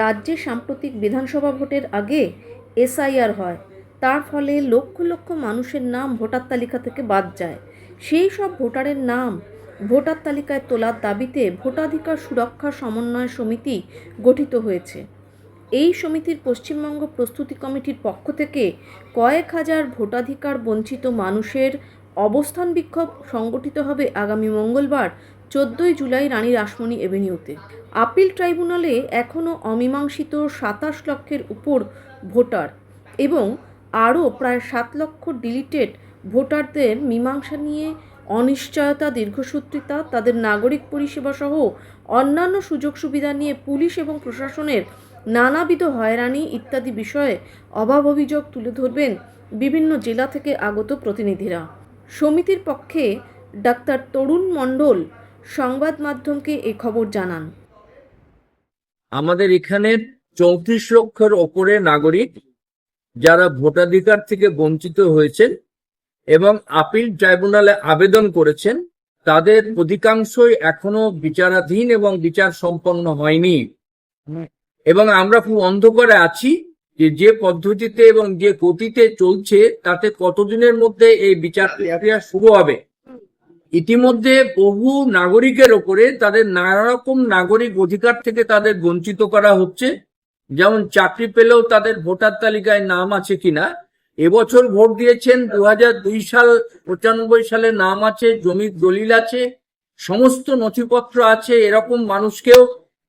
রাজ্যে সাম্প্রতিক বিধানসভা ভোটের আগে এসআইআর হয়। তার ফলে লক্ষ লক্ষ মানুষের নাম ভোটার তালিকা থেকে বাদ যায়। সেই সব ভোটারের নাম ভোটার তালিকায় তোলার দাবিতে ভোটাধিকার সুরক্ষা সমন্বয় সমিতি গঠিত হয়েছে। এই সমিতির পশ্চিমবঙ্গ প্রস্তুতি কমিটির পক্ষ থেকে কয়েক হাজার ভোটাধিকার বঞ্চিত মানুষের অবস্থান বিক্ষোভ সংগঠিত হবে আগামী মঙ্গলবার 14ই জুলাই রানী রাসমণি এভিনিউতে। আপিল ট্রাইব্যুনালে এখনও অমীমাংসিত 27 লক্ষের উপর ভোটার এবং আরও প্রায় 7 লক্ষ ডিলিটেড ভোটারদের মীমাংসা নিয়ে অনিশ্চয়তা, দীর্ঘসূত্রিতা, তাদের নাগরিক পরিষেবা সহ অন্যান্য সুযোগ সুবিধা নিয়ে পুলিশ এবং প্রশাসনের নানাবিধ হয়রানি ইত্যাদি বিষয়ে অভাব অভিযোগ তুলে ধরবেন বিভিন্ন জেলা থেকে আগত প্রতিনিধিরা। সমিতির পক্ষে ডাক্তার তরুণ মণ্ডল সংবাদ মাধ্যমকে এই খবর জানান। আমাদের এখানে 34 লক্ষের ওপরে নাগরিক যারা ভোটাধিকার থেকে বঞ্চিত হয়েছেন এবং আপিল ট্রাইব্যুনালে আবেদন করেছেন, তাদের অধিকাংশই এখনো বিচারাধীন এবং বিচার সম্পন্ন হয়নি। এবং আমরা খুব অন্ধকারে আছি যে পদ্ধতিতে এবং যে গতিতে চলছে তাতে কতদিনের মধ্যে এই বিচার প্রক্রিয়া শুরু হবে। ইতিমধ্যে বহু নাগরিকের ওপরে তাদের নানা রকম নাগরিক অধিকার থেকে তাদের বঞ্চিত করা হচ্ছে। যেমন চাকরি পেলেও তাদের ভোটার তালিকায় নাম আছে কিনা, এবছর ভোট দিয়েছেন 2002 সাল, 95 সালে নাম আছে, জমির দলিল আছে, সমস্ত নথিপত্র আছে, এরকম মানুষকেও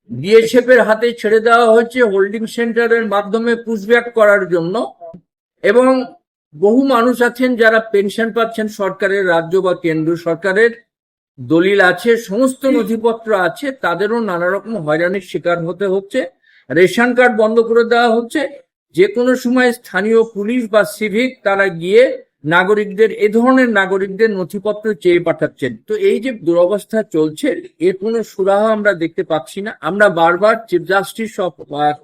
বিএসএফ এর হাতে ছেড়ে দেওয়া হয়েছে হোল্ডিং সেন্টারের মাধ্যমে পুশব্যাক করার জন্য। এবং বহু মানুষ আছেন যারা পেনশন পাচ্ছেন সরকারের, রাজ্য বা কেন্দ্র সরকারের, দলিল আছে, সমস্ত নথিপত্র আছে, তাদেরও নানা রকম হয়রানির শিকার হতে হচ্ছে। রেশন কার্ড বন্ধ করে দেওয়া হচ্ছে। যে কোনো সময় স্থানীয় পুলিশ বা সিভিক তারা গিয়ে নাগরিকদের, এ ধরনের নাগরিকদের নথিপত্র চেয়ে পাঠাচ্ছেন। তো এই যে দুরবস্থা চলছে, এর কোনো সুরাহা আমরা দেখতে পাচ্ছি না। আমরা বারবার chief justice of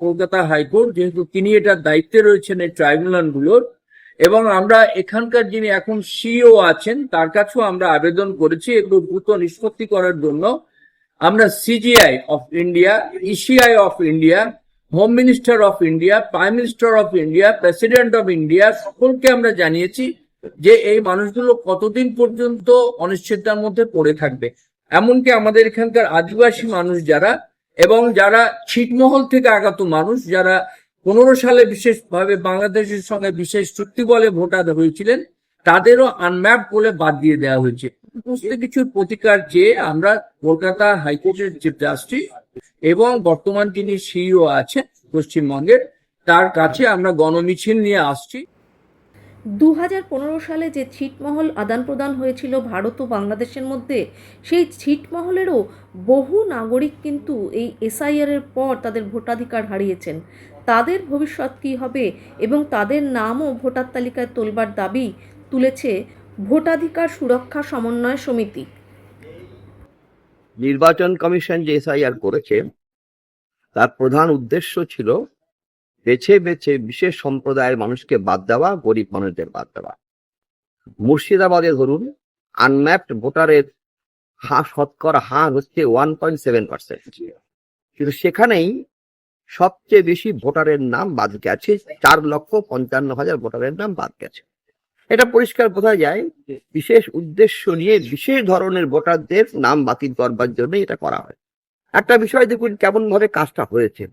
Kolkata high court, যেহেতু তিনি এটার দায়িত্বে রয়েছেন এই ট্রাইব্যুনালগুলোর, এবং আমরা এখানকার যিনি এখন সিইও আছেন তার কাছেও আমরা আবেদন করেছি এগুলো দ্রুত নিষ্পত্তি করার জন্য। আমরা CGI of India, ECI of India, home minister of India, prime minister of India, president of India সকলকে আমরা জানিয়েছি যে এই মানুষগুলো কতদিন পর্যন্ত অনিশ্চয়তার মধ্যে পড়ে থাকবে। এমনকি আমাদের এখানকার আদিবাসী মানুষ যারা, এবং যারা ছিটমহল থেকে আগত মানুষ, যারা 15 সালে বিশেষভাবে বাংলাদেশের সঙ্গে বিশেষ চুক্তি বলে ভোটার হয়েছিলেন, তাদেরও আনম্যাপ বলে বাদ দিয়ে দেওয়া হয়েছে। সমস্ত কিছুর প্রতিকার চেয়ে আমরা কলকাতা হাইকোর্টের চিফ জাস্টিস এবং বর্তমান যিনি সিইও আছেন পশ্চিমবঙ্গের, তার কাছে আমরা গণমিছিল নিয়ে আসছি। 2015 সালে যে ছিটমহল আদান প্রদান হয়েছিল ভারত ও বাংলাদেশের মধ্যে, সেই ছিটমহলেরও বহু নাগরিক কিন্তু এই এসআইআর এর পর তাদের ভোটাধিকার হারিয়েছেন। তাদের ভবিষ্যৎ কী হবে এবং তাদের নামও ভোটার তালিকায় তোলবার দাবি তুলেছে ভোটাধিকার সুরক্ষা সমন্বয় সমিতি। নির্বাচন কমিশন যে এসআইআর করেছে তার প্রধান উদ্দেশ্য ছিল বেছে বেছে বিশেষ সম্প্রদায়ের মানুষকে বাদ দেওয়া, গরিব মানুষদের বাদ দেওয়া। মুর্শিদাবাদে ধরুন, আনম্যাপড ভোটারের শতকরা হার হচ্ছে 1.7%, কিন্তু সেখানেই সবচেয়ে বেশি ভোটারের নাম বাদ গেছে, 4,55,000 ভোটারের নাম বাদ গেছে। এটা পরিষ্কার বোঝা যায় বিশেষ উদ্দেশ্য নিয়ে বিশেষ ধরনের ভোটারদের নাম বাতিল করবার জন্য এটা করা হয়। একটা বিষয় দেখুন কেমন ভাবে কাজটা হয়েছে।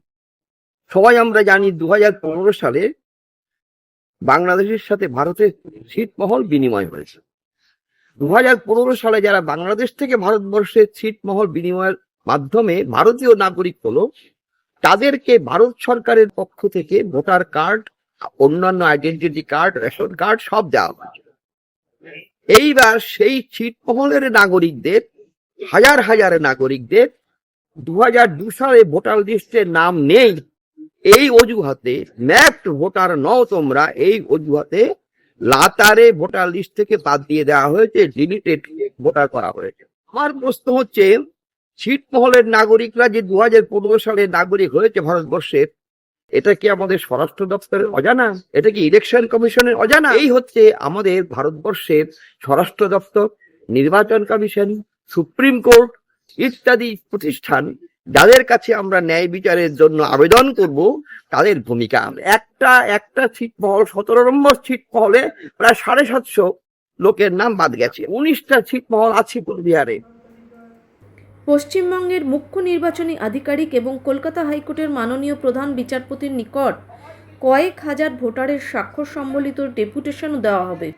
সবাই আমরা জানি 2015 সালে বাংলাদেশের সাথে ভারতের ছিটমহল বিনিময় হয়েছে। 2015 সালে যারা বাংলাদেশ থেকে ভারতবর্ষের ছিটমহল বিনিময়ের মাধ্যমে ভারতীয় নাগরিক হলো, তাদেরকে ভারত সরকারের পক্ষ থেকে ভোটার কার্ড, অন্যান্য আইডেন্টিটি কার্ড, রেশন কার্ড সব দেওয়া হয়েছে। এইবার সেই ছিটমহলের নাগরিকদের, হাজার হাজার নাগরিকদের 2002 সালে ভোটার লিস্টে নাম নেই, এই অজুহাতে, ম্যাপড ভোটার নও তোমরা, এই অজুহাতে লাতারে ভোটার লিস্ট থেকে বাদ দিয়ে দেওয়া হয়েছে, ডিলিটেড ভোটার করা হয়েছে। আমার প্রশ্ন হচ্ছে, ছিটমহলের নাগরিকরা যে 2015 সালে নাগরিক হয়েছে ভারতবর্ষের, এটা কি আমাদের স্বরাষ্ট্র দপ্তরের অজানা? এটা কি ইলেকশন কমিশনের অজানা? এই হচ্ছে আমাদের ভারতবর্ষের স্বরাষ্ট্র দপ্তর, নির্বাচন কমিশন, সুপ্রিম কোর্ট ইত্যাদি প্রতিষ্ঠান যাদের কাছে আমরা ন্যায় বিচারের জন্য আবেদন করব তাদের ভূমিকা একটা ছিটমহল 17 নম্বর ছিটমহলে প্রায় 750 লোকের নাম বাদ গেছে। 19টা ছিটমহল আছে কোচবিহারে। পশ্চিমবঙ্গের মুখ্য নির্বাচনী আধিকারিক এবং কলকাতা হাইকোর্টের মাননীয় প্রধান বিচারপতির নিকট কয়েক হাজার ভোটারের স্বাক্ষর সম্বলিত ডেপুটেশনও দেওয়া হবে।